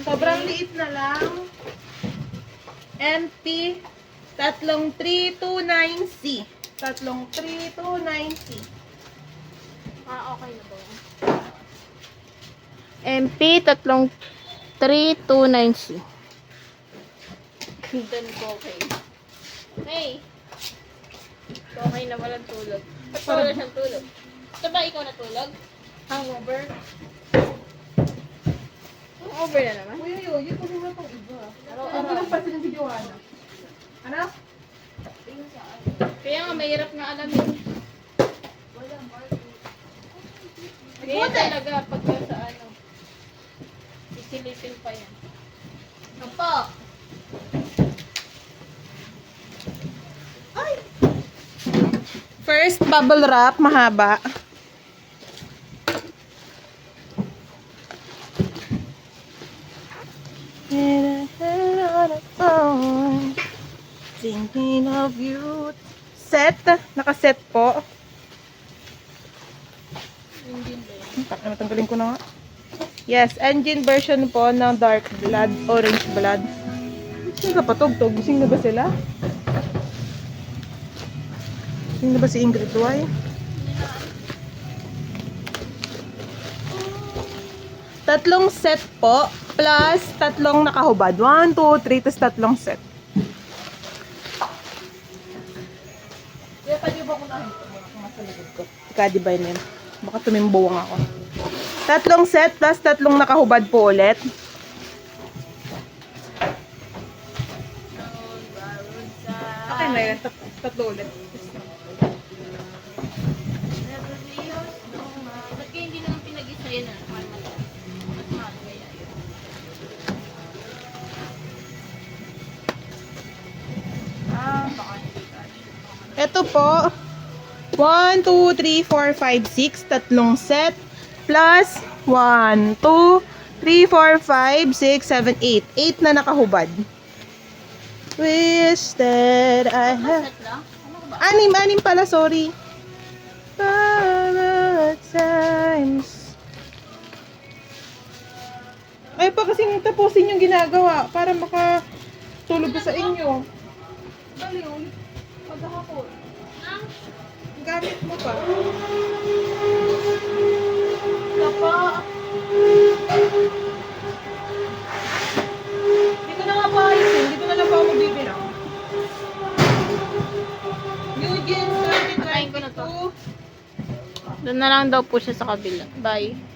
Sobrang liit na lang. MP 3329C. 3329C. Okay na ba yan? MP 339C. Doon ko okay. Hey! Okay na walang tulog. Ba't wala siyang tulog? Ito ba ikaw natulog? Hangover. Over na naman. Kuya, yun po naman itong iba. Ano Araw-araw. lang pa sila si Joanna? Ano? Kaya nga, mahirap nga alamin. Kaya talaga, pagka sa ano, isilipin pa yan. Opo. Ay! First, bubble wrap, mahaba. Thinking of you. Set. Nakaset po. Engine ba yan? Natanggalin ko na nga. Yes, engine version po ng dark blood, orange blood. Sino ka patugtog? Gising na ba sila? Gising na ba si Ingrid Roy? Tatlong set po, plus tatlong nakahubad. 1, 2, 3, tas tatlong set. Kaya tayo ba kung nakita mo? Nasa likod ko. Ika-divine yan. Baka tumimbuwang ako. Tatlong set plus tatlong nakahubad po ulit. Okay na yan. Tatlo ulit. Ba't kaya hindi naman pinag-isa yan ah? Mas mahal kaya yun. Baka hindi ka. Ito po. 1, 2, 3, 4, 5, 6. Tatlong set. Plus 1, 2, 3, 4, 5, 6, 7, 8. 8 na nakahubad. Wish that I have... Set lang? Ano ba? Anim pala, sorry. Para times. Ay pa kasi tapusin yung ginagawa para makatulog ko sa inyo. Dali, ulit. Pagkakapon. Gamit mo pa. Kapa. Hindi ko na nga pa ayusin. Hindi ko na lang pa ako magbibilang. Eugene Patayin ko na to. 2022. Doon na lang daw po siya sa kabila. Bye.